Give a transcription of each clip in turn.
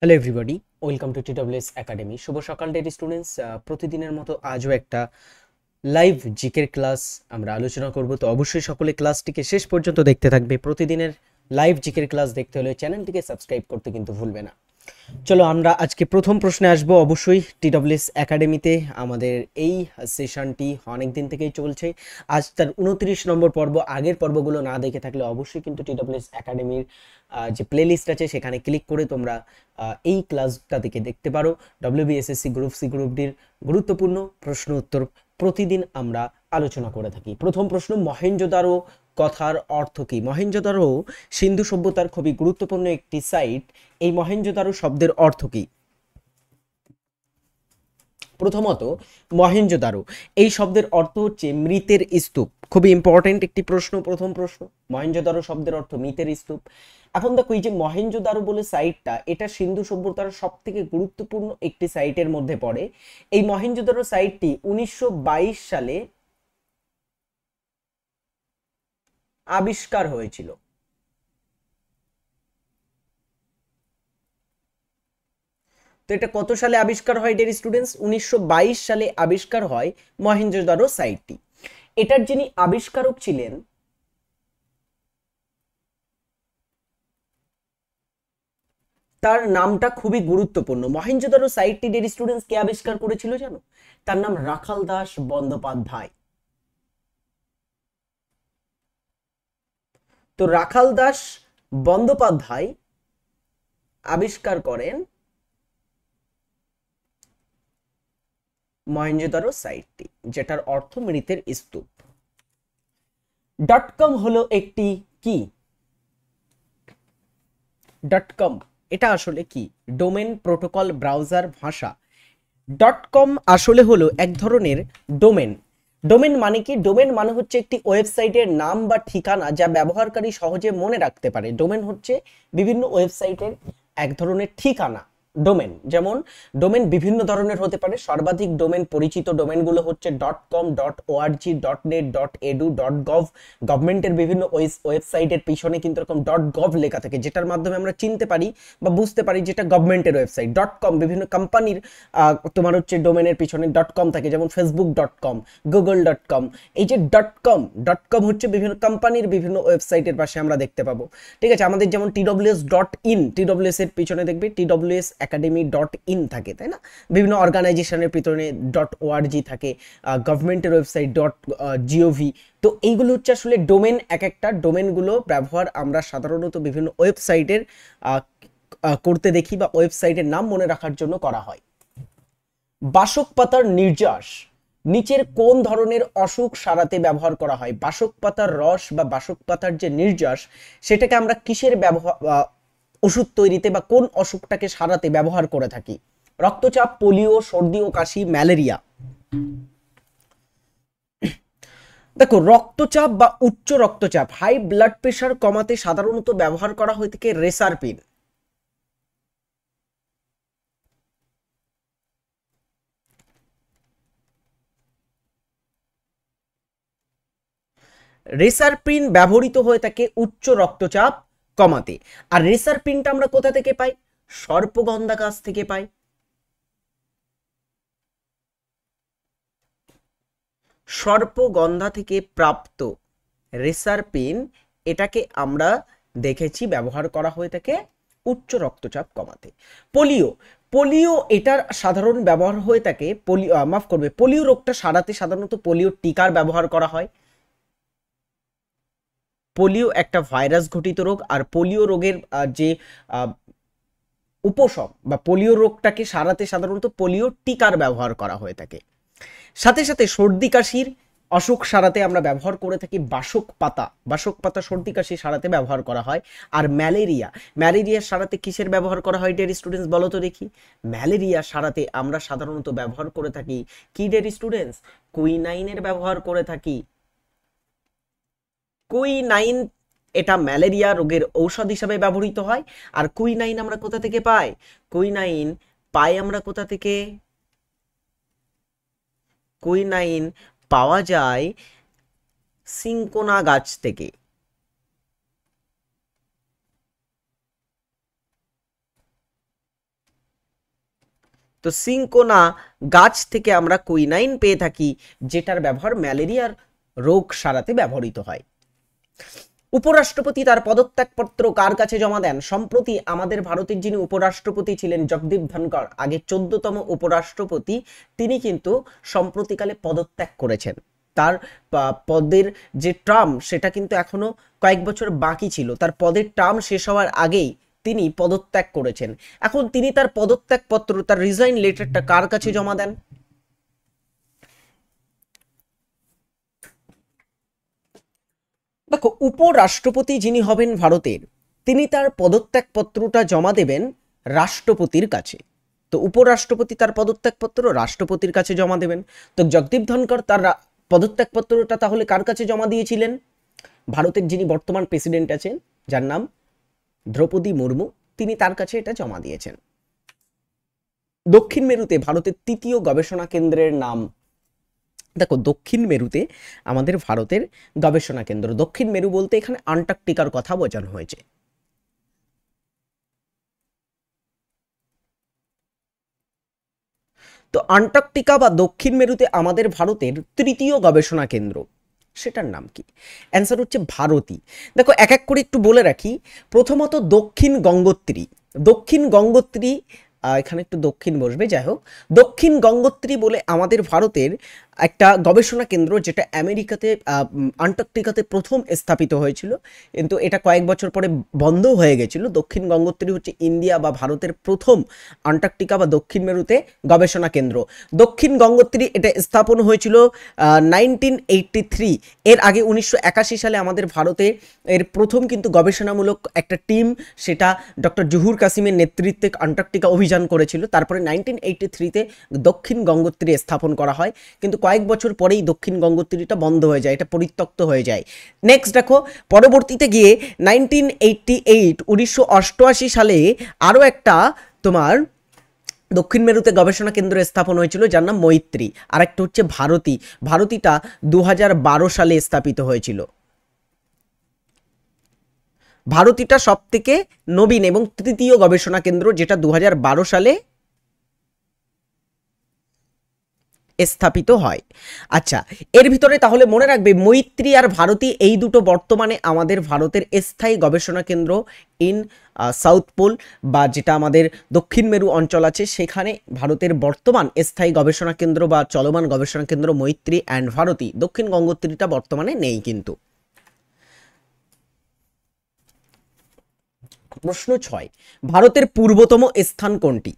Hello everybody, welcome to TWS academy. শুভ সকাল dear students. প্রতিদিনের মতো আজও একটা লাইভ জিকের ক্লাস আমরা আলোচনা করব। তো অবশ্যই সকলে ক্লাসটিকে শেষ পর্যন্ত দেখতে থাকবে। প্রতিদিনের লাইভ জিকের ক্লাস দেখতে হলে চ্যানেলটিকে সাবস্ক্রাইব করতে কিন্তু ভুলবে না। চলো আমরা আজকে প্রথম প্রশ্নে আসবো। অবশ্যই টিডব্লিউএস একাডেমিতে আমাদের এই সেশনটি অনেক দিন থেকেই চলছে। আজ তার 29 নম্বর পর্ব। আগের পর্বগুলো না দেখে থাকলে অবশ্যই কিন্তু টিডব্লিউএস একাডেমির যে প্লেলিস্ট আছে সেখানে ক্লিক করে তোমরা এই ক্লাসটা থেকে দেখতে পারো। ডব্লিউবিএসএসসি গ্রুপ সি গ্রুপ ডির গুরুত্বপূর্ণ প্রশ্ন উত্তর প্রতিদিন আমরা আলোচনা করে থাকি। প্রথম প্রশ্ন, মহেঞ্জোদারো কথার অর্থ কি? মহেঞ্জোদারো সিন্ধু সভ্যতার খুবই গুরুত্বপূর্ণ একটি সাইট। এই মহেঞ্জোদারো শব্দের অর্থ কি? প্রথমত, মহেঞ্জোদারো এই শব্দের অর্থ হচ্ছে মৃতের স্তূপ। খুবই ইম্পর্টেন্ট একটি প্রশ্ন, প্রথম প্রশ্ন। মহেঞ্জোদারো শব্দের অর্থ মৃতের স্তূপ। এখন দেখো, এই যে মহেঞ্জোদারো বলে সাইটটা, এটা সিন্ধু সভ্যতার সব থেকে গুরুত্বপূর্ণ একটি সাইটের মধ্যে পড়ে। এই মহেঞ্জোদারো সাইটটি 1922 সালে আবিষ্কার হয়েছিল। তো এটা কত সালে আবিষ্কার হয় ডিয়ার স্টুডেন্টস? 1922 সালে আবিষ্কার হয় মহেঞ্জোদারো সাইটটি। এটার যিনি আবিষ্কারক ছিলেন, তার নামটা খুবই গুরুত্বপূর্ণ। মহেঞ্জোদারো সাইটটি ডিয়ার স্টুডেন্টস কে আবিষ্কার করেছিল জানো? তার নাম রাখাল দাস বন্দ্যোপাধ্যায়। তো রাখাল দাস বন্দ্যোপাধ্যায় আবিষ্কার করেন মহেঞ্জোদারো সাইটটি, যেটার অর্থ মৃতের স্তূপ। ডট কম হলো একটি কি? ডট কম এটা আসলে কি? ডোমেন প্রোটোকল ব্রাউজার ভাষা। ডট কম আসলে হলো এক ধরনের ডোমেন। ডোমেন মানে কি? ডোমেন মানে হচ্ছে একটি ওয়েবসাইটের নাম বা ঠিকানা যা ব্যবহারকারী সহজে মনে রাখতে পারে। ডোমেন হচ্ছে বিভিন্ন ওয়েবসাইটের এক ধরনের ঠিকানা। ডোমেন, যেমন ডোমেন বিভিন্ন ধরনের হতে পারে। সর্বাধিক ডোমেন পরিচিত ডোমেনগুলো হচ্ছে dot com, dot ORG, dot net, dot edu, dot gov. গভর্নমেন্টের বিভিন্ন ওয়েবসাইটের পিছনে কিন্তু এরকম ডট গভ লেখা থাকে, যেটার মাধ্যমে আমরা চিনতে পারি বা বুঝতে পারি যেটা গভর্নমেন্টের ওয়েবসাইট। ডট কম বিভিন্ন কোম্পানির তোমার হচ্ছে ডোমেনের পিছনে ডট কম থাকে, যেমন Facebook dot com, Google dot com. এই যে ডট কম হচ্ছে বিভিন্ন কোম্পানির বিভিন্ন ওয়েবসাইটের পাশে আমরা দেখতে পাবো। ঠিক আছে, আমাদের যেমন টিডব্লিউএস ডট ইন, টিডব্লিউএস এর পিছনে দেখবে টিডব্লিউএস একাডেমি ডট ইন থাকে, তাই না? বিভিন্ন অর্গানাইজেশনের পিছনে ডট ওআরজি থাকে, গভর্নমেন্টের ওয়েবসাইট ডট জিওভি। তো এইগুলো হচ্ছে আসলে ডোমেন। এক একটা ডোমেনগুলো ব্যবহার আমরা সাধারণত বিভিন্ন ওয়েবসাইটের করতে দেখি বা ওয়েবসাইটের নাম মনে রাখার জন্য করা হয়। বাসক পাতার নির্যাস নিচের কোন ধরনের অসুখ সারাতে ব্যবহার করা হয়? বাসক পাতার রস বা বাসক পাতার যে নির্যাস, সেটাকে আমরা কিসের ব্যবহার ওষুধ তৈরিতে বা কোন অসুখটাকে সারাতে ব্যবহার করে থাকি? রক্তচাপ, পোলিও, সর্দি ও কাশি, ম্যালেরিয়া। দেখো, রক্তচাপ বা উচ্চ রক্তচাপ, হাই ব্লাড প্রেশার কমাতে সাধারণত ব্যবহার করা হয়ে থাকে রেসারপিন। রেসারপিন ব্যবহৃত হয়ে থাকে উচ্চ রক্তচাপ কমাতে। আর রেসারপিনটা আমরা কোথা থেকে পাই? সর্পগন্ধা গাছ থেকে পাই। সর্পগন্ধা থেকে প্রাপ্ত রেসারপিন, এটাকে আমরা দেখেছি ব্যবহার করা হয়ে থাকে উচ্চ রক্তচাপ কমাতে। পোলিও, পোলিও এটার সাধারণ ব্যবহার হয়ে থাকে পোলিও, মাফ করবে, পোলিও রোগটা সারাতে সাধারণত পোলিও টিকার ব্যবহার করা হয়। পোলিও একটা ভাইরাস ঘটিত রোগ, আর পোলিও রোগের যে উপশম বা পোলিও রোগটাকে সারাতে সাধারণত পোলিও টিকার ব্যবহার করা হয়ে থাকে। সাথে সাথে সর্দি কাশির অসুখ সারাতে আমরা ব্যবহার করে থাকি বাসক পাতা। বাসক পাতা সর্দি কাশি সারাতে ব্যবহার করা হয়। আর ম্যালেরিয়া, ম্যালেরিয়া সারাতে কিসের ব্যবহার করা হয় ডিয়ার স্টুডেন্টস, বলো তো দেখি? ম্যালেরিয়া সারাতে আমরা সাধারণত ব্যবহার করে থাকি কি ডিয়ার স্টুডেন্টস? কুইনাইনের ব্যবহার করে থাকি। কুইনাইন, এটা ম্যালেরিয়া রোগের ঔষধ হিসাবে ব্যবহৃত হয়। আর কুইনাইন আমরা কোথা থেকে পাই? কুইনাইন পাই আমরা কোথা থেকে? কুইনাইন পাওয়া যায় সিঙ্কোনা গাছ থেকে। তো সিনকোনা গাছ থেকে আমরা কুইনাইন পেয়ে থাকি, যেটার ব্যবহার ম্যালেরিয়ার রোগ সারাতে ব্যবহৃত হয়। উপরাষ্ট্রপতি তার পদত্যাগপত্র কার কাছে জমা দেন? সম্প্রতি আমাদের ভারতের যিনি উপরাষ্ট্রপতি ছিলেন জগদীপ ধনকর, আগে 14তম উপরাষ্ট্রপতি, তিনি কিন্তু সম্প্রতিকালে পদত্যাগ করেছেন। তার পদের যে টার্ম সেটা কিন্তু এখনো কয়েক বছর বাকি ছিল, তার পদের টার্ম শেষ হওয়ার আগেই তিনি পদত্যাগ করেছেন। এখন তিনি তার পদত্যাগপত্র, তার রিজাইন লেটারটা কার কাছে জমা দেন? দেখো, উপরাষ্ট্রপতি যিনি হবেন ভারতের, তিনি তার পদত্যাগপত্রটা জমা দেবেন রাষ্ট্রপতির কাছে। তো উপরাষ্ট্রপতি তার পদত্যাগপত্র রাষ্ট্রপতির কাছে জমা দেবেন। তো জগদীপ ধনকর তার পদত্যাগপত্রটা তাহলে কার কাছে জমা দিয়েছিলেন? ভারতের যিনি বর্তমান প্রেসিডেন্ট আছেন, যার নাম দ্রৌপদী মুর্মু, তিনি তার কাছে এটা জমা দিয়েছেন। দক্ষিণ মেরুতে ভারতের তৃতীয় গবেষণা কেন্দ্রের নাম? দেখো, দক্ষিণ মেরুতে আমাদের ভারতের গবেষণা কেন্দ্র, দক্ষিণ মেরু বলতে এখানে আন্টার্কটিকার কথা বোঝানো হয়েছে। তো আন্টার্কটিকা বা দক্ষিণ মেরুতে আমাদের ভারতের তৃতীয় গবেষণা কেন্দ্র, সেটার নাম কি? অ্যান্সার হচ্ছে ভারতী। দেখো, এক এক করে একটু বলে রাখি। প্রথমত দক্ষিণ গঙ্গোত্রী। দক্ষিণ গঙ্গোত্রী, এখানে একটু দক্ষিণ বসবে, যাই হোক, দক্ষিণ গঙ্গোত্রী বলে আমাদের ভারতের একটা গবেষণা কেন্দ্র, যেটা আমেরিকাতে আন্টার্কটিকাতে প্রথম স্থাপিত হয়েছিল, কিন্তু এটা কয়েক বছর পরে বন্ধ হয়ে গেছিল। দক্ষিণ গঙ্গোত্রী হচ্ছে ইন্ডিয়া বা ভারতের প্রথম আন্টার্কটিকা বা দক্ষিণ মেরুতে গবেষণা কেন্দ্র। দক্ষিণ গঙ্গোত্রী এটা স্থাপন হয়েছিল 1983। এর আগে 1981 সালে আমাদের ভারতে এর প্রথম কিন্তু গবেষণামূলক একটা টিম, সেটা ডক্টর জহুর কাসিমের নেতৃত্বে আন্টার্কটিকা অভিযান করেছিল। তারপরে 1983-তে দক্ষিণ গঙ্গোত্রী স্থাপন করা হয়, কিন্তু কয়েক বছর পরেই দক্ষিণ গঙ্গোত্রীটা বন্ধ হয়ে যায়, এটা পরিত্যক্ত হয়ে যায়। নেক্সট দেখো, পরবর্তীতে গিয়ে 1988 সালে আরও একটা তোমার দক্ষিণ মেরুতে গবেষণা কেন্দ্র স্থাপন হয়েছিল, যার নাম মৈত্রী। আর একটা হচ্ছে ভারতী। ভারতীটা 2012 সালে স্থাপিত হয়েছিল। ভারতীটা সব থেকে নবীন এবং তৃতীয় গবেষণা কেন্দ্র, যেটা 2012 সালে স্থাপিত হয়। আচ্ছা, এর ভিতরে তাহলে মনে রাখবে মৈত্রী আর ভারতী, এই দুটো বর্তমানে আমাদের ভারতের স্থায়ী গবেষণা কেন্দ্র ইন সাউথ পোল, বা যেটা আমাদের দক্ষিণ মেরু অঞ্চল আছে, সেখানে ভারতের বর্তমান স্থায়ী গবেষণা কেন্দ্র বা চলমান গবেষণা কেন্দ্র মৈত্রী অ্যান্ড ভারতী। দক্ষিণ গঙ্গোত্রীটা বর্তমানে নেই কিন্তু। প্রশ্ন 6, ভারতের পূর্বতম স্থান কোনটি?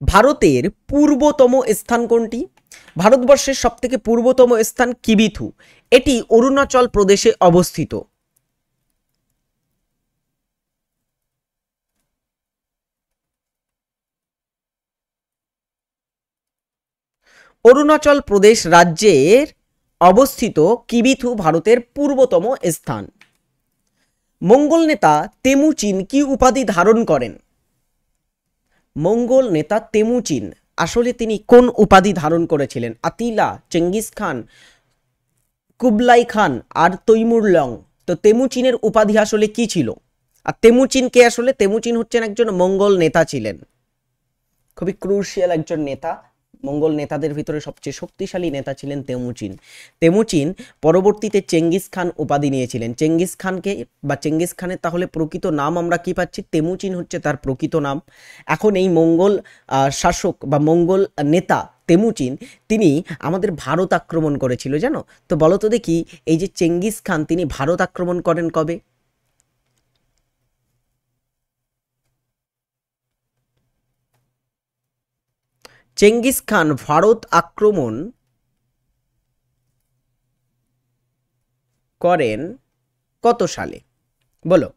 ভারতের পূর্বতম স্থান কোনটি? ভারতবর্ষের সবথেকে পূর্বতম স্থান কিবিথু, এটি অরুণাচল প্রদেশে অবস্থিত। অরুণাচল প্রদেশ রাজ্যের অবস্থিত কিবিথু ভারতের পূর্বতম স্থান। মঙ্গল নেতা তেমুচিন কি উপাধি ধারণ করেন? মঙ্গল নেতা তেমুচিন আসলে তিনি কোন উপাধি ধারণ করেছিলেন? আতিলা, চেঙ্গিস খান, কুবলাই খান আর তৈমুরলং। তো তেমুচিনের উপাধি আসলে কি ছিল? আর তেমুচিন কে? আসলে তেমুচিন হচ্ছেন একজন মঙ্গল নেতা ছিলেন, খুবই ক্রুশিয়াল একজন নেতা। মঙ্গল নেতাদের ভিতরে সবচেয়ে শক্তিশালী নেতা ছিলেন তেমুচিন। তেমুচিন পরবর্তীতে চেঙ্গিস খান উপাধি নিয়েছিলেন। চেঙ্গিস খানকে বা চেঙ্গিস খানের তাহলে প্রকৃত নাম আমরা কি পাচ্ছি? তেমুচিন হচ্ছে তার প্রকৃত নাম। এখন এই মঙ্গল শাসক বা মঙ্গল নেতা তেমুচিন, তিনি আমাদের ভারত আক্রমণ করেছিল, জানো? তো বলো তো দেখি, এই যে চেঙ্গিস খান, তিনি ভারত আক্রমণ করেন কবে? চেঙ্গিস খান ভারত আক্রমণ করেন কত সালে? বলো।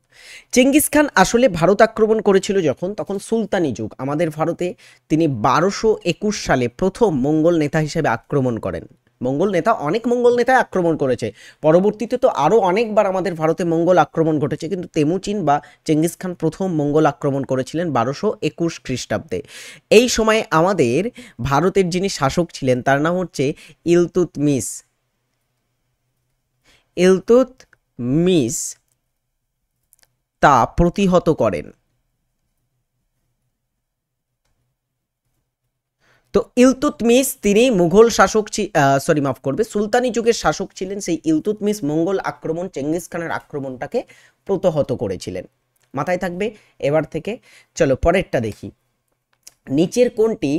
চেঙ্গিস খান আসলে ভারত আক্রমণ করেছিল যখন, তখন সুলতানি যুগ। আমাদের ভারতে তিনি 1221 সালে প্রথম মঙ্গল নেতা হিসেবে আক্রমণ করেন। মঙ্গল নেতা, অনেক মঙ্গল নেতা আক্রমণ করেছে। পরবর্তীতে তো আরও অনেকবার আমাদের ভারতে মঙ্গল আক্রমণ ঘটেছে, কিন্তু তেমুচিন বা চেঙ্গিস খান প্রথম মঙ্গল আক্রমণ করেছিলেন 1221 খ্রিস্টাব্দে। এই সময় আমাদের ভারতের যিনি শাসক ছিলেন তার নাম হচ্ছে ইলতুৎমিশ। ইলতুৎমিশ তা প্রতিহত করেন। তো ইলতুৎমিশ তিনি মুঘল শাসক, মাফ করবে, সুলতানি যুগের শাসক ছিলেন। সেই ইলতুৎমিশ মঙ্গল আক্রমণ, চেঙ্গিস খানের আক্রমণটাকে প্রতিহত করেছিলেন, মাথায় থাকবে এবার থেকে। চলো পরেরটা দেখি, নিচের কোনটি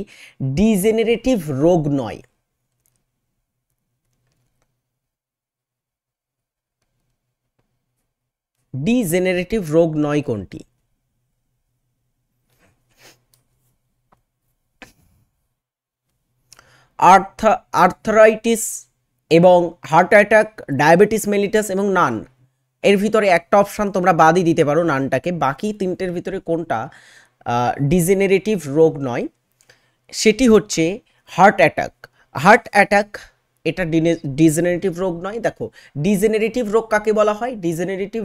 ডিজেনারেটিভ রোগ নয়? ডিজেনারেটিভ রোগ নয় কোনটি? আর্থারাইটিস এবং হার্ট অ্যাটাক, ডায়াবেটিস মেলিটাস এবং নান। এর ভিতরে একটা অপশান তোমরা বাদই দিতে পারো, নানটাকে। বাকি তিনটের ভিতরে কোনটা ডিজেনারেটিভ রোগ নয়? সেটি হচ্ছে হার্ট অ্যাটাক। হার্ট অ্যাটাক এটা ডিজেনারেটিভ রোগ নয়। দেখো, ডিজেনারেটিভ রোগ কাকে বলা হয়? ডিজেনারেটিভ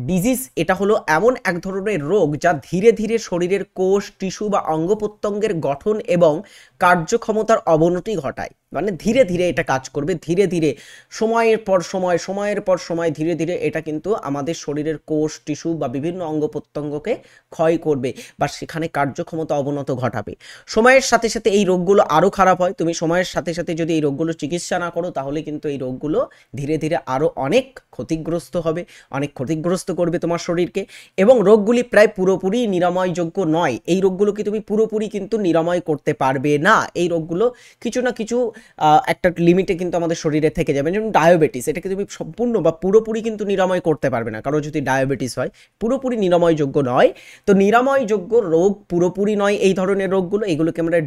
ডিজিজ এটা হলো এমন এক ধরনের রোগ যা ধীরে ধীরে শরীরের কোষ, টিস্যু বা অঙ্গ প্রত্যঙ্গের গঠন এবং কার্যক্ষমতার অবনতি ঘটায়। মানে ধীরে ধীরে এটা কাজ করবে, ধীরে ধীরে সময়ের পর সময় ধীরে ধীরে এটা কিন্তু আমাদের শরীরের কোষ, টিস্যু বা বিভিন্ন অঙ্গ প্রত্যঙ্গকে ক্ষয় করবে বা সেখানে কার্যক্ষমতা অবনত ঘটাবে। সময়ের সাথে সাথে এই রোগগুলো আরও খারাপ হয়। তুমি সময়ের সাথে সাথে যদি এই রোগগুলো চিকিৎসা না করো তাহলে কিন্তু এই রোগগুলো ধীরে ধীরে আরও অনেক ক্ষতিগ্রস্ত হবে, অনেক ক্ষতিগ্রস্ত করবে তোমার শরীরকে। এবং রোগগুলি প্রায় পুরোপুরি নিরাময়যোগ্য নয়। এই রোগগুলোকে তুমি পুরোপুরি কিন্তু নিরাময় করতে পারবে না। এই রোগগুলো কিছু না কিছু একটা লিমিটে কিন্তু আমাদের শরীরে থেকে যাবে। যেমন ডায়াবেটিস, এটাকে তুমি সম্পূর্ণ বা পুরোপুরি কিন্তু নিরাময় করতে পারবে না। কারো যদি ডায়াবেটিস হয়, পুরোপুরি নিরাময়যোগ্য নয়। তো নিরাময়যোগ্য রোগ পুরোপুরি নয় এই ধরনের রোগগুলো, এগুলোকে আমরা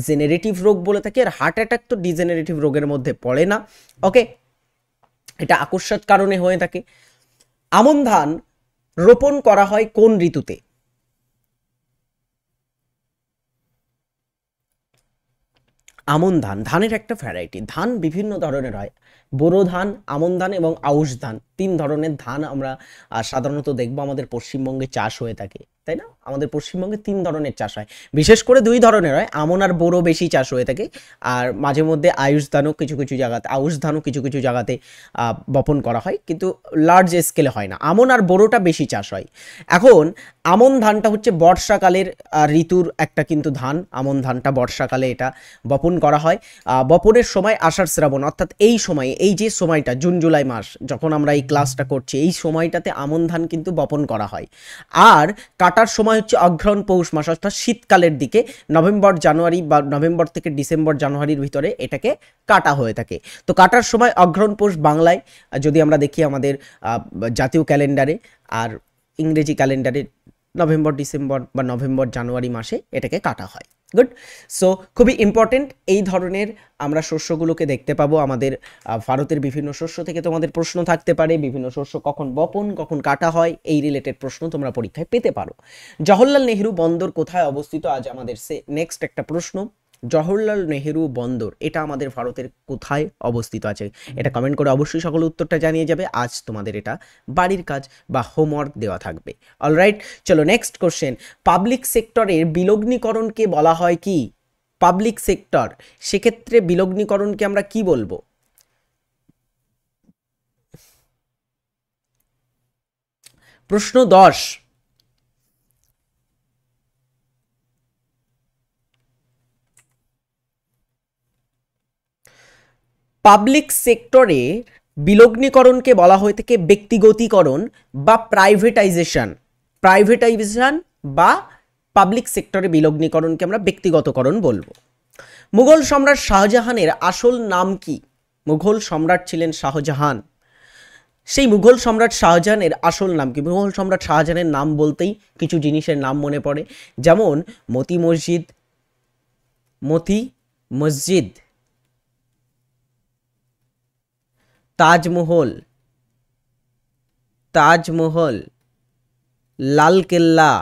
জেনারেটিভ রোগ বলে থাকি। আর হার্ট অ্যাটাক তো ডিজেনারেটিভ রোগের মধ্যে পড়ে না। ওকে, এটা আকস্মাত কারণে হয়ে থাকে। আমন ধান রোপণ করা হয় কোন ঋতুতে? আমন ধান, ধানের একটা ভ্যারাইটি। ধান বিভিন্ন ধরনের হয়, বোরো ধান, আমন ধান এবং আউশ ধান, তিন ধরনের ধান আমরা সাধারণত দেখবো আমাদের পশ্চিমবঙ্গে চাষ হয়ে থাকে, তাই না? আমাদের পশ্চিমবঙ্গে তিন ধরনের চাষ হয়, বিশেষ করে দুই ধরনের হয়, আমন আর বোরো বেশি চাষ হয়ে থাকে। আর মাঝে মধ্যে আউশ ধানও কিছু কিছু জায়গাতে, কিছু কিছু জায়গাতে বপন করা হয়, কিন্তু লার্জ স্কেলে হয় না। আমন আর বোরোটা বেশি চাষ হয়। এখন আমন ধানটা হচ্ছে বর্ষাকালের ঋতুর একটা কিন্তু ধান। আমন ধানটা বর্ষাকালে এটা বপন করা হয়। বপনের সময় আষাঢ় শ্রাবণ, অর্থাৎ এই সময়, এই যে সময়টা জুন জুলাই মাস যখন আমরা এই ক্লাসটা করছি, এই সময়টাতে আমন ধান কিন্তু বপন করা হয়। আর কাটার সময় হচ্ছে অগ্রহায়ণ পৌষ মাস, অর্থাৎ শীতকালের দিকে নভেম্বর জানুয়ারি বা নভেম্বর থেকে ডিসেম্বর জানুয়ারির ভিতরে এটাকে কাটা হয়ে থাকে। তো কাটার সময় অগ্রহায়ণ পৌষ বাংলায় যদি আমরা দেখি আমাদের জাতীয় ক্যালেন্ডারে, আর ইংরেজি ক্যালেন্ডারে নভেম্বর ডিসেম্বর বা নভেম্বর জানুয়ারি মাসে এটাকে কাটা হয়। গুড। সো খুবই ইম্পর্টেন্ট এই ধরনের আমরা শস্যগুলোকে দেখতে পাবো আমাদের ভারতের বিভিন্ন শস্য থেকে। তোমাদের প্রশ্ন থাকতে পারে, বিভিন্ন শস্য কখন বপন কখন কাটা হয়, এই রিলেটেড প্রশ্ন তোমরা পরীক্ষায় পেতে পারো। জওহরলাল নেহেরু বন্দর কোথায় অবস্থিত? আজ আমাদের নেক্সট একটা প্রশ্ন, জওহরলাল নেহেরু বন্দর এটা আমাদের ভারতের কোথায় অবস্থিত আছে? এটা কমেন্ট করে অবশ্যই সকল উত্তরটা জানিয়ে যাবে। আজ তোমাদের এটা বাড়ির কাজ বা হোমওয়ার্ক দেওয়া থাকবে। অলরাইট, চলো নেক্সট কোশ্চেন। পাবলিক সেক্টরের বিলগ্নীকরণকে বলা হয় কি? পাবলিক সেক্টর, সেক্ষেত্রে বিলগ্নীকরণকে আমরা কি বলবো? প্রশ্ন 10, পাবলিক সেক্টরে বিলগ্নীকরণকে বলা হয়ে থাকে ব্যক্তিগতীকরণ বা প্রাইভেটাইজেশন। প্রাইভেটাইজেশন বা পাবলিক সেক্টরে বিলগ্নীকরণকে আমরা ব্যক্তিগতকরণ বলবো। মুঘল সম্রাট শাহজাহানের আসল নাম কি? মুঘল সম্রাট ছিলেন শাহজাহান। সেই মুঘল সম্রাট শাহজাহানের আসল নাম কি? মুঘল সম্রাট শাহজাহানের নাম বলতেই কিছু জিনিসের নাম মনে পড়ে, যেমন মতি মসজিদ, তাজমহল, লালকেল্লা,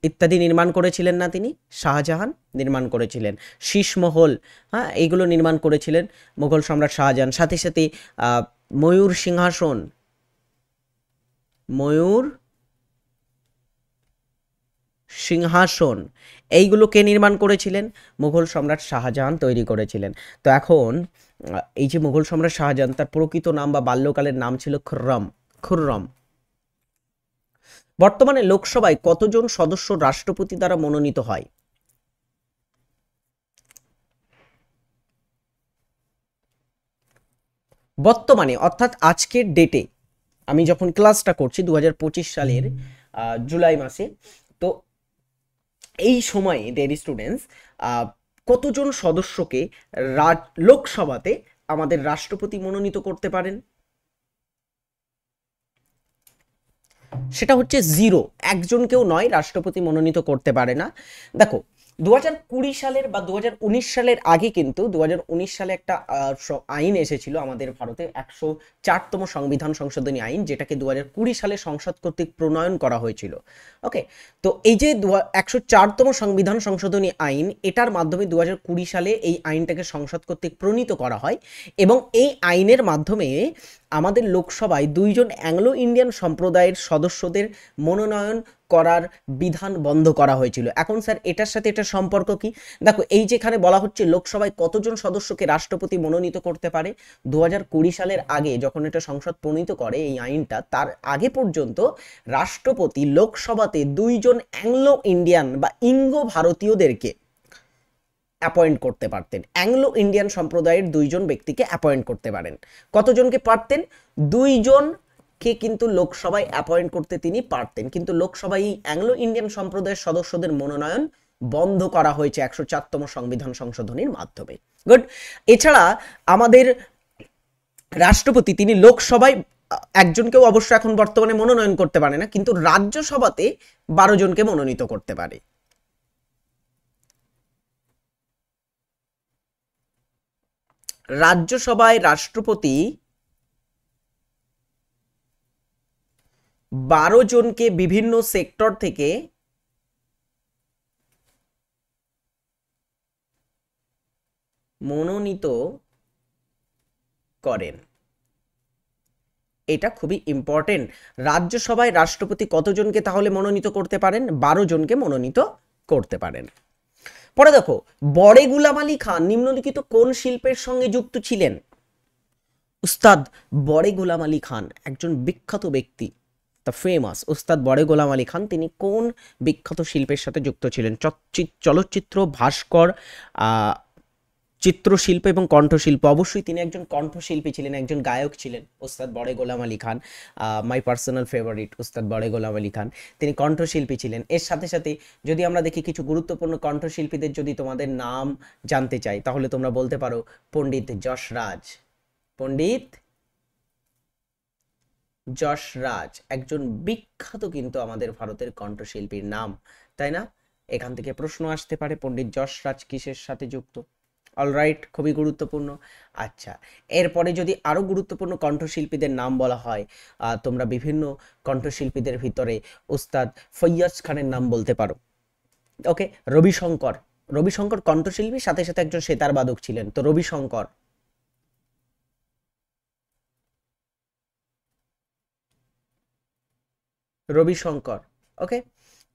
ইত্যাদি নির্মাণ করেছিলেন না তিনি? শাহজাহান নির্মাণ করেছিলেন। শীষমহল, হ্যাঁ, এইগুলো নির্মাণ করেছিলেন মুঘল সম্রাট শাহজাহান। সাথে সাথে ময়ূর সিংহাসন, ময়ূর সিংহাসন, এইগুলো কে নির্মাণ করেছিলেন? মুঘল সম্রাট শাহজাহান তৈরি করেছিলেন। তো এখন এই যে মুঘল সম্রাট শাহজাহান, তার প্রকৃত নাম বা বাল্যকালের নাম ছিল খুররম। খুররম। বর্তমানে লোকসভায় কতজন সদস্য রাষ্ট্রপতি দ্বারা মনোনীত হয়? বর্তমানে অর্থাৎ আজকের ডেটে, আমি যখন ক্লাসটা করছি 2025 সালের জুলাই মাসে, তো এই সময়ে ডিয়ার স্টুডেন্টস কতজন সদস্যকে লোকসভাতে আমাদের রাষ্ট্রপতি মনোনীত করতে পারেন? সেটা হচ্ছে 0, একজনকেও নয়, রাষ্ট্রপতি মনোনীত করতে পারে না। দেখো 2020 সালের বা 2019 সালের আগে কিন্তু 2019 সালে একটা আইন এসেছিল আমাদের ভারতে, 104তম সংবিধান সংশোধনী আইন, যেটাকে 2020 সালে সংসদ কর্তৃক প্রণয়ন করা হয়েছিল। ওকে, তো এই যে 104তম সংবিধান সংশোধনী আইন, এটার মাধ্যমে 2020 সালে এই আইনটাকে সংসদ কর্তৃক প্রণীত করা হয় এবং এই আইনের মাধ্যমে আমাদের লোকসভায় 2 জন অ্যাংলো ইন্ডিয়ান সম্প্রদায়ের সদস্যদের মনোনয়ন করার বিধান বন্ধ করা হয়েছিল। এখন স্যার এটার সাথে এটা সম্পর্ক কি? দেখো এই যেখানে বলা হচ্ছে লোকসভায় কতজন সদস্যকে রাষ্ট্রপতি মনোনীত করতে পারে, 2020 সালের আগে যখন এটা সংসদ প্রণীত করে এই আইনটা, তার আগে পর্যন্ত রাষ্ট্রপতি লোকসভাতে 2 জন অ্যাংলো ইন্ডিয়ান বা ইঙ্গো ভারতীয়দেরকে অ্যাপয়েন্ট করতে পারতেন। অ্যাংলো ইন্ডিয়ান সম্প্রদায়ের 2 জন ব্যক্তিকে অ্যাপয়েন্ট করতে পারেন। কতজনকে পারতেন? 2 জনকে কিন্তু লোকসভায় অ্যাপয়েন্ট করতে তিনি পারতেন, কিন্তু লোকসভায় অ্যাংলো ইন্ডিয়ান সম্প্রদায়ের সদস্যদের মনোনয়ন বন্ধ করা হয়েছে 104তম সংবিধান সংশোধনীর মাধ্যমে। গুড। এছাড়া আমাদের রাষ্ট্রপতি তিনি লোকসভায় একজনকেও অবশ্য এখন বর্তমানে মনোনয়ন করতে পারে না, কিন্তু রাজ্যসভাতে 12 জনকে মনোনীত করতে পারে। রাজ্যসভায় রাষ্ট্রপতি 12 জনকে বিভিন্ন সেক্টর থেকে মনোনীত করেন। এটা খুবই ইম্পর্টেন্ট। রাজ্যসভায় রাষ্ট্রপতি কতজনকে তাহলে মনোনীত করতে পারেন? 12 জনকে মনোনীত করতে পারেন। পরে দেখো, বড়ে গুলাম আলী খান নিম্নলিখিত কোন শিল্পের সঙ্গে যুক্ত ছিলেন? উস্তাদ বড়ে গুলাম আলী খান একজন বিখ্যাত ব্যক্তি, দ্য ফেমাস উস্তাদ বড়ে গোলাম আলী খান, তিনি কোন বিখ্যাত শিল্পের সাথে যুক্ত ছিলেন? চলচ্চিত্র, ভাস্কর, চিত্রশিল্প এবং কণ্ঠশিল্প। অবশ্যই তিনি একজন কণ্ঠশিল্পী ছিলেন, একজন গায়ক ছিলেন উস্তাদ বড়ে গোলাম Ali Khan. My personal favourite উস্তাদ বড়ে গোলাম আলী খান, তিনি কণ্ঠশিল্পী ছিলেন। এর সাথে সাথে যদি আমরা দেখি কিছু গুরুত্বপূর্ণ কণ্ঠশিল্পীদের যদি তোমাদের নাম জানতে চাই, তাহলে তোমরা বলতে পারো পণ্ডিত যশরাজ। পণ্ডিত যশরাজ একজন বিখ্যাত কিন্তু আমাদের ভারতের কণ্ঠশিল্পীর নাম, তাই না? এখান থেকে প্রশ্ন আসতে পারে পণ্ডিত যশরাজ কিসের সাথে যুক্ত। অলরাইট, খুবই গুরুত্বপূর্ণ। আচ্ছা, এরপরে যদি আরো গুরুত্বপূর্ণ কণ্ঠশিল্পীদের নাম বলা হয়, তোমরা বিভিন্ন কণ্ঠশিল্পীদের ভিতরে উস্তাদ ফৈয়াজ খানের নাম বলতে পারো। ওকে, রবিশঙ্কর, রবিশঙ্কর কণ্ঠশিল্পী, সাথে সাথে একজন সেতার বাদক ছিলেন, তো রবিশঙ্কর। রবিশঙ্কর। ওকে,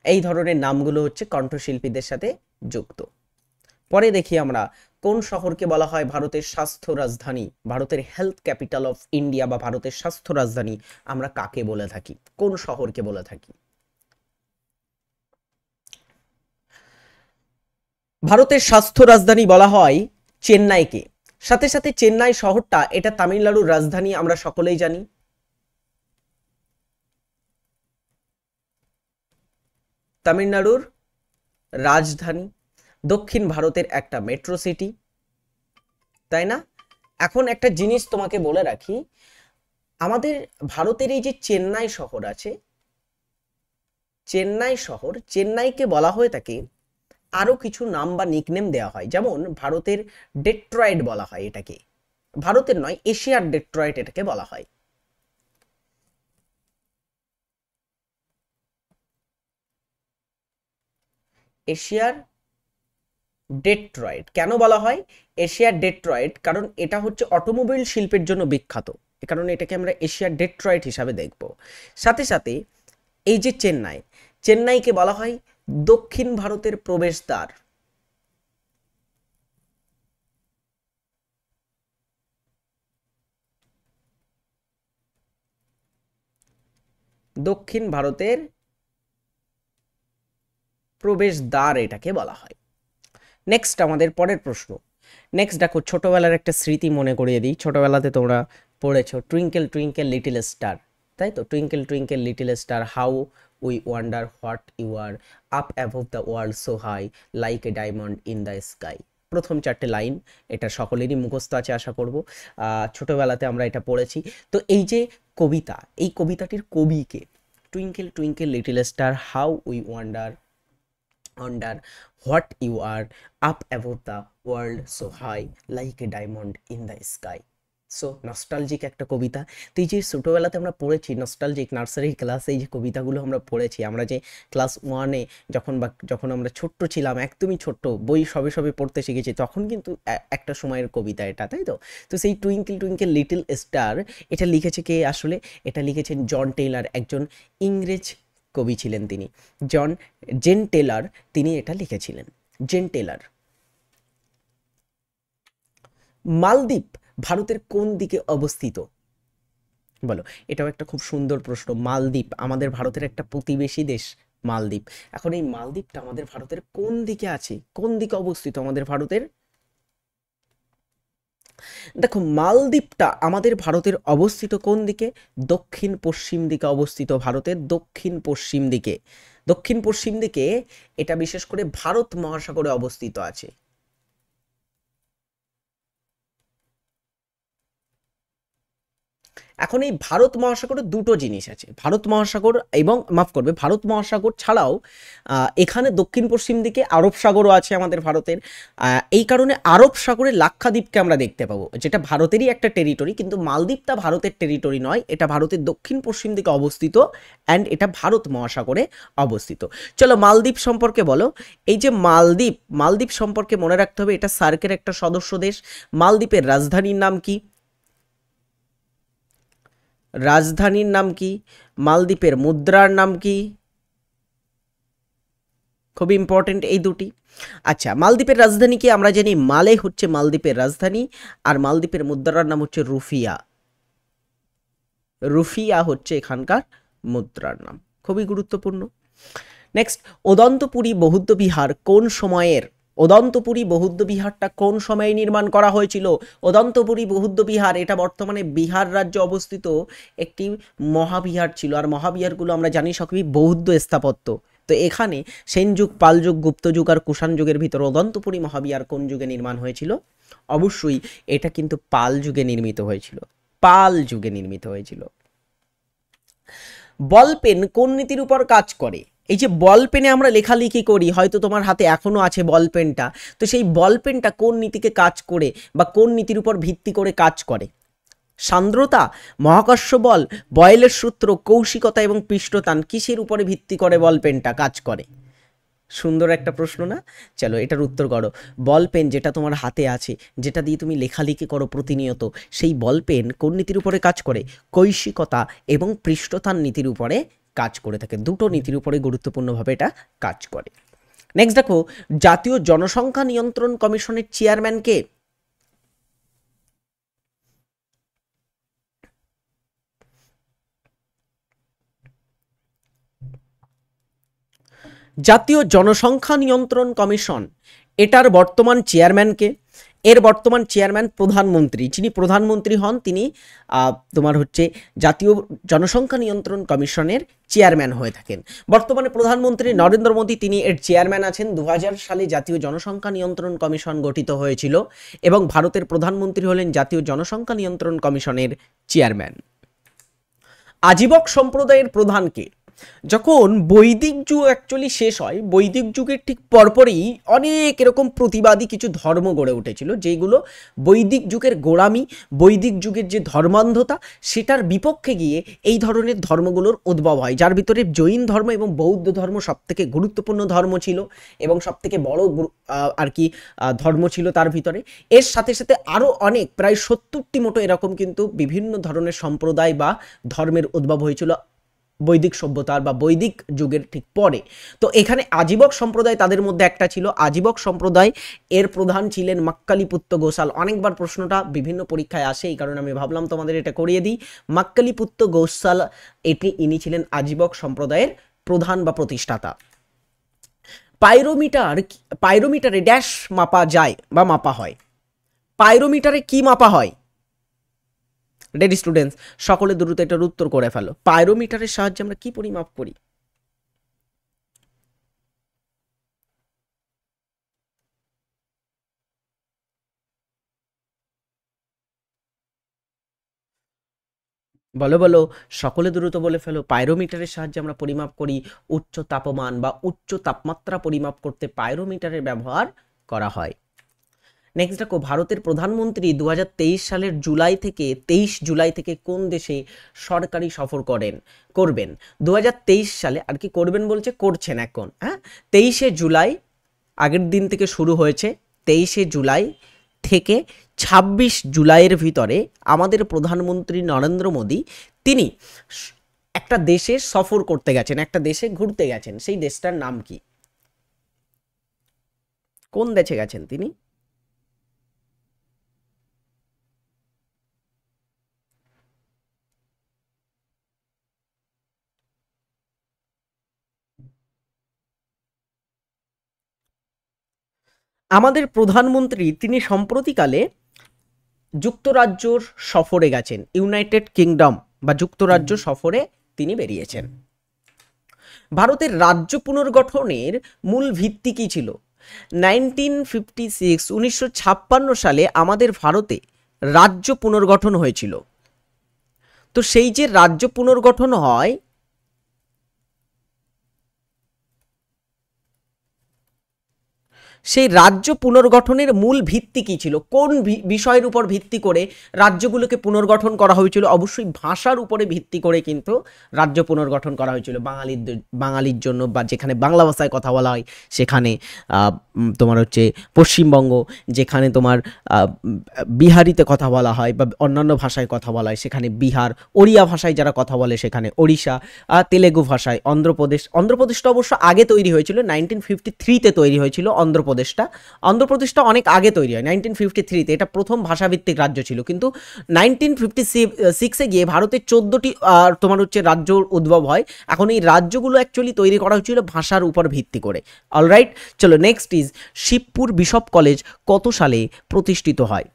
এই ধরনের নামগুলো হচ্ছে কণ্ঠশিল্পীদের সাথে যুক্ত। পরে দেখি আমরা কোন শহরকে বলা হয় ভারতের স্বাস্থ্য রাজধানী, ভারতের হেলথ ক্যাপিটাল অফ ইন্ডিয়া বা ভারতের স্বাস্থ্য রাজধানী আমরা কাকে বলে থাকি? কোন শহরকে বলে থাকি? ভারতের স্বাস্থ্য রাজধানী বলা হয় চেন্নাইকে। সাথে সাথে চেন্নাই শহরটা এটা তামিলনাড়ুর রাজধানী, আমরা সকলেই জানি। তামিলনাড়ুর রাজধানী, দক্ষিণ ভারতের একটা মেট্রো সিটি, তাই না? এখন একটা জিনিস তোমাকে বলে রাখি, আমাদের ভারতের এই যে চেন্নাই শহর আছে, চেন্নাই শহর, চেন্নাইকে বলা হয়ে থাকে আরো কিছু নাম বা নিকনেম দেওয়া হয়, যেমন ভারতের ডেট্রয়েট বলা হয় এটাকে, ভারতের নয় এশিয়ার ডেট্রয়েট এটাকে বলা হয়। এশিয়ার ডেট্রয়েট। কেন বলা হয় এশিয়ার ডেট্রয়েট? কারণ এটা হচ্ছে অটোমোবাইল শিল্পের জন্য বিখ্যাত, এ কারণে এটাকে আমরা এশিয়ার ডেট্রয়েট হিসাবে দেখব। সাথে সাথে এই যে চেন্নাই, চেন্নাইকে বলা হয় দক্ষিণ ভারতের প্রবেশদ্বার। দক্ষিণ ভারতের প্রবেশদ্বার এটাকে বলা হয়। নেক্সট আমাদের পরের প্রশ্ন। নেক্সট দেখো, ছোটবেলার একটা স্মৃতি মনে করিয়ে দিই। ছোটবেলাতে তোমরা পড়েছো টুইঙ্কেল টুইঙ্কেল লিটল স্টার, তাই তো? Twinkle twinkle little star how we wonder what you are up above the world so high like a diamond in the sky. প্রথম চারটে লাইন এটা সকলেরই মুখস্থ আছে আশা করব, ছোটবেলাতে আমরা এটা পড়েছি। তো এই যে কবিতা, এই কবিতাটির কবিকে, twinkle twinkle little star how we wonder what you are up above the world so high like a diamond in the sky. So nostalgic একটা কবিতা। তো এই যে ছোটোবেলাতে আমরা পড়েছি নস্টালজিক, নার্সারি ক্লাসে এই যে কবিতাগুলো আমরা পড়েছি, আমরা যে ক্লাস 1-এ যখন আমরা ছোট্ট ছিলাম, একদমই ছোট্ট, বই সবে সবে পড়তে শিখেছি, তখন কিন্তু একটা সময়ের কবিতা এটা, তাই তো? তো সেই টুইঙ্কেল টুইঙ্কেল লিটল স্টার এটা লিখেছে কে আসলে? এটা লিখেছেন জন টেইলার, একজন ইংরেজ কবি ছিলেন তিনি, জেন টেলার, তিনি এটা লিখেছিলেন, জেন টেলার। মালদ্বীপ ভারতের কোন দিকে অবস্থিত? বলো, এটাও একটা খুব সুন্দর প্রশ্ন। মালদ্বীপ আমাদের ভারতের একটা প্রতিবেশী দেশ মালদ্বীপ। এখন এই মালদ্বীপটা আমাদের ভারতের কোন দিকে আছে, কোন দিকে অবস্থিত আমাদের ভারতের? দেখো, মালদ্বীপটা আমাদের ভারতের অবস্থিত কোন দিকে? দক্ষিণ পশ্চিম দিকে অবস্থিত, ভারতের দক্ষিণ পশ্চিম দিকে। দক্ষিণ পশ্চিম দিকে এটা বিশেষ করে ভারত মহাসাগরে অবস্থিত আছে। এখন এই ভারত মহাসাগরে দুটো জিনিস আছে, ভারত মহাসাগর এবং মাফ করবে ভারত মহাসাগর ছাড়াও এখানে দক্ষিণ পশ্চিম দিকে আরব সাগরও আছে আমাদের ভারতের। এই কারণে আরব সাগরের লাক্ষাদ্বীপকে আমরা দেখতে পাবো, যেটা ভারতেরই একটা টেরিটরি, কিন্তু মালদ্বীপটা ভারতের টেরিটরি নয়, এটা ভারতের দক্ষিণ পশ্চিম দিকে অবস্থিত অ্যান্ড এটা ভারত মহাসাগরে অবস্থিত। চলো মালদ্বীপ সম্পর্কে বলো। এই যে মালদ্বীপ সম্পর্কে মনে রাখতে হবে এটা সার্কের একটা সদস্য দেশ। মালদ্বীপের রাজধানীর নাম কি? রাজধানীর নাম কি? মালদ্বীপের মুদ্রার নাম কি? খুব ইম্পর্টেন্ট এই দুটি। আচ্ছা, মালদ্বীপের রাজধানী কি? আমরা জানি মালে হচ্ছে মালদ্বীপের রাজধানী, আর মালদ্বীপের মুদ্রার নাম হচ্ছে রুফিয়া। রুফিয়া হচ্ছে এখানকার মুদ্রার নাম, খুবই গুরুত্বপূর্ণ। নেক্সট, উদন্তপুরী বৌদ্ধ বিহার কোন সময়ের? উদন্তপুরী বৌদ্ধ বিহারটা কোন সময়ে নির্মাণ করা হয়েছিল? উদন্তপুরী বৌদ্ধ বিহার এটা বর্তমানে বিহার রাজ্যে অবস্থিত একটি মহাবিহার ছিল, আর মহাবিহারগুলো আমরা জানি সবই বৌদ্ধ স্থাপত্য। তো এখানে সেন যুগ, পাল যুগ, গুপ্ত যুগ আর কুষাণ যুগের ভিতরে উদন্তপুরী মহাবিহার কোন যুগে নির্মাণ হয়েছিল? অবশ্যই এটা কিন্তু পাল যুগে নির্মিত হয়েছিল, পাল যুগে নির্মিত হয়েছিল। বল পেন কোন নীতির উপর কাজ করে? এই যে বল পেনে আমরা লেখালেখি করি, হয়তো তোমার হাতে এখনো আছে বল পেনটা, তো সেই বল পেনটা কোন নীতিকে কাজ করে বা কোন নীতির উপর ভিত্তি করে কাজ করে? সান্দ্রতা, মহাকর্ষ বল, বয়েলের সূত্র, কৌশিকতা এবং পৃষ্ঠটান, কিসের উপরে ভিত্তি করে বল পেনটা কাজ করে? সুন্দর একটা প্রশ্ন না? চলো এটার উত্তর করো। বল পেন যেটা তোমার হাতে আছে, যেটা দিয়ে তুমি লেখালেখি করো প্রতিনিয়ত, সেই বল পেন কোন নীতির উপরে কাজ করে? কৈশিকতা এবং পৃষ্ঠটান নীতির উপরে কাজ করে থাকে। দুটো নীতির উপরে গুরুত্বপূর্ণভাবে এটা কাজ করে। নেক্সট দেখো, জাতীয় জনসংখ্যা নিয়ন্ত্রণ কমিশনের চেয়ারম্যান কে? জাতীয় জনসংখ্যা নিয়ন্ত্রণ কমিশন এটার বর্তমান চেয়ারম্যান কে? এর বর্তমান চেয়ারম্যান প্রধানমন্ত্রী। যিনি প্রধানমন্ত্রী হন তিনি তোমার হচ্ছে জাতীয় জনসংখ্যা নিয়ন্ত্রণ কমিশনের চেয়ারম্যান হয়ে থাকেন। বর্তমানে প্রধানমন্ত্রী নরেন্দ্র মোদী, তিনি এর চেয়ারম্যান আছেন। 2000 সালে জাতীয় জনসংখ্যা নিয়ন্ত্রণ কমিশন গঠিত হয়েছিল এবং ভারতের প্রধানমন্ত্রী হলেন জাতীয় জনসংখ্যা নিয়ন্ত্রণ কমিশনের চেয়ারম্যান। আজীবক সম্প্রদায়ের প্রধান কে? যখন বৈদিক যুগ অ্যাকচুয়ালি শেষ হয়, বৈদিক যুগের ঠিক পরপরই অনেক এরকম প্রতিবাদী কিছু ধর্ম গড়ে উঠেছিল, যেগুলো বৈদিক যুগের গোড়ামি, বৈদিক যুগের যে ধর্মান্ধতা সেটার বিপক্ষে গিয়ে এই ধরনের ধর্মগুলোর উদ্ভব হয়, যার ভিতরে জৈন ধর্ম এবং বৌদ্ধ ধর্ম সবথেকে গুরুত্বপূর্ণ ধর্ম ছিল এবং সবথেকে বড় আর কি ধর্ম ছিল তার ভিতরে। এর সাথে সাথে আরও অনেক প্রায় 70টি মতো এরকম কিন্তু বিভিন্ন ধরনের সম্প্রদায় বা ধর্মের উদ্ভব হয়েছিল বৈদিক সভ্যতার বা বৈদিক যুগের ঠিক পরে। তো এখানে আজীবক সম্প্রদায় তাদের মধ্যে একটা ছিল। আজীবক সম্প্রদায় এর প্রধান ছিলেন মাক্কালিপুত্র গোসাল। অনেকবার প্রশ্নটা বিভিন্ন পরীক্ষায় আসে, এই কারণে আমি ভাবলাম তোমাদের এটা করিয়ে দিই। মাক্কালিপুত্র গোসাল ইনি ছিলেন আজীবক সম্প্রদায়ের প্রধান বা প্রতিষ্ঠাতা। পাইরোমিটারে ড্যাশ মাপা যায় বা মাপা হয়। পাইরোমিটারে কি মাপা হয়? ডেড স্টুডেন্টস সকলে দ্রুত এটার উত্তর করে ফেলো। পাইরোমিটারের সাহায্যে আমরা কি পরিমাপ করি? বলো বলো, সকলে দ্রুত বলে ফেলো। পাইরোমিটারের সাহায্যে আমরা পরিমাপ করি উচ্চ তাপমান বা উচ্চ তাপমাত্রা পরিমাপ করতে পাইরোমিটারের ব্যবহার করা হয়। নেক্সট দেখো, ভারতের প্রধানমন্ত্রী 2023 সালের 23 জুলাই থেকে কোন দেশে সরকারি সফর করবেন? 2023 সালে আর কি করবেন বলছে, করছেন এখন। হ্যাঁ, 23শে জুলাই আগের দিন থেকে শুরু হয়েছে। 23শে জুলাই থেকে 26 জুলাইয়ের ভিতরে আমাদের প্রধানমন্ত্রী নরেন্দ্র মোদী তিনি একটা দেশে সফর করতে গেছেন, একটা দেশে ঘুরতে গেছেন। সেই দেশটার নাম কি? কোন দেশে গেছেন তিনি? আমাদের প্রধানমন্ত্রী তিনি সম্প্রতিকালে যুক্তরাজ্যর সফরে গেছেন, ইউনাইটেড কিংডম বা যুক্তরাজ্য সফরে তিনি বেরিয়েছেন। ভারতের রাজ্য পুনর্গঠনের মূল ভিত্তি কি ছিল? 1956 সালে আমাদের ভারতে রাজ্য পুনর্গঠন হয়েছিল। তো সেই যে রাজ্য পুনর্গঠন হয়, সেই রাজ্য পুনর্গঠনের মূল ভিত্তি কি ছিল? কোন বিষয়ের উপর ভিত্তি করে রাজ্যগুলোকে পুনর্গঠন করা হয়েছিল? অবশ্যই ভাষার উপরে ভিত্তি করে কিন্তু রাজ্য পুনর্গঠন করা হয়েছিল। বাঙালির জন্য বা যেখানে বাংলা ভাষায় কথা বলা হয় সেখানে তোমার হচ্ছে পশ্চিমবঙ্গ, যেখানে তোমার বিহারিতে কথা বলা হয় বা অন্যান্য ভাষায় কথা বলা হয় সেখানে বিহার, ওড়িয়া ভাষায় যারা কথা বলে সেখানে ওড়িশা, তেলেগু ভাষায় অন্ধ্রপ্রদেশটা অবশ্য আগে তৈরি হয়েছিল, 1953-তে তৈরি হয়েছিল অন্ধ্রপ্রদেশটা অনেক আগে তৈরি হয় 1953-তে। এটা প্রথম ভাষাভিত্তিক রাজ্য ছিল, কিন্তু 1956-এ গিয়ে ভারতের 14টি তোমার হচ্ছে রাজ্যর উদ্ভব হয়। এখন এই রাজ্যগুলো অ্যাকচুয়ালি তৈরি করা হয়েছিল ভাষার উপর ভিত্তি করে। অলরাইট, চলো next is Shibpur bishop college কত সালে প্রতিষ্ঠিত হয়?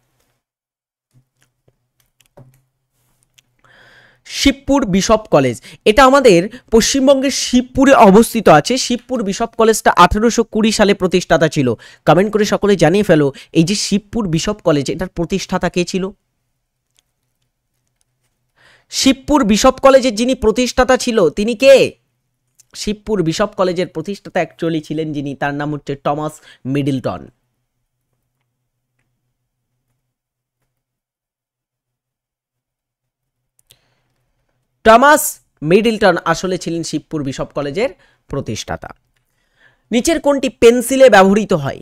শিবপুর বিশপ কলেজ, এটা আমাদের পশ্চিমবঙ্গের শিবপুরে অবস্থিত আছে। শিবপুর বিশপ কলেজটা 1820 সালে প্রতিষ্ঠাতা ছিল। কমেন্ট করে সকলে জানিয়ে ফেলো, এই যে শিবপুর বিশপ কলেজ এটার প্রতিষ্ঠাতা কে ছিল? শিবপুর বিশপ কলেজের যিনি প্রতিষ্ঠাতা ছিল তিনি কে? শিবপুর বিশপ কলেজের প্রতিষ্ঠাতা অ্যাকচুয়ালি ছিলেন যিনি, তার নাম হচ্ছে টমাস মিডলটন। টমাস মিডলটন আসলে ছিলেন শিবপুর বিশপ কলেজের প্রতিষ্ঠাতা। নিচের কোনটি পেন্সিলে ব্যবহৃত হয়?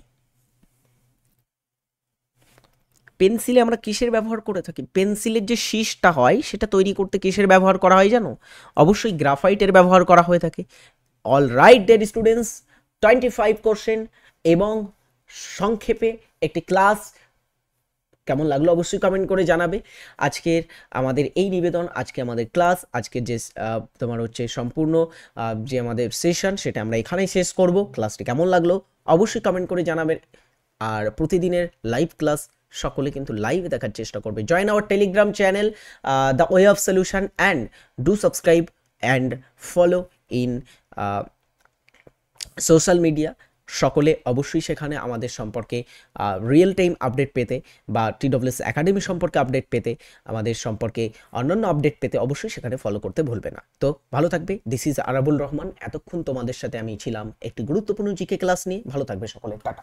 পেন্সিলে আমরা কিসের ব্যবহার করে থাকি? পেন্সিলের যে শীষটা হয় সেটা তৈরি করতে কিসের ব্যবহার করা হয় জানো? অবশ্যই গ্রাফাইটের ব্যবহার করা হয়ে থাকে। All right dear students, 25 question এবং সংক্ষেপে একটি ক্লাস কেমন লাগলো অবশ্যই কমেন্ট করে জানাবে। আজকের আমাদের এই নিবেদন, আজকে আমাদের ক্লাস, আজকের যে তোমার হচ্ছে সম্পূর্ণ যে আমাদের সেশন সেটা আমরা এখানেই শেষ করব। ক্লাসটি কেমন লাগলো অবশ্যই কমেন্ট করে জানাবেন। আর প্রতিদিনের লাইভ ক্লাস সকলে কিন্তু লাইভে দেখার চেষ্টা করবে। Join our Telegram channel the way of solution and do subscribe and follow in social media. সকলে অবশ্যই সেখানে আমাদের সম্পর্কে রিয়েল টাইম আপডেট পেতে বা TWS একাডেমি সম্পর্কে আপডেট পেতে, আমাদের সম্পর্কে অন্যান্য আপডেট পেতে অবশ্যই সেখানে ফলো করতে ভুলবে না। তো ভালো থাকবে। This is Arabul Rahman. এতক্ষণ তোমাদের সাথে আমি ছিলাম একটি গুরুত্বপূর্ণ জিকে ক্লাস নিয়ে। ভালো থাকবে সকলে, টাটা।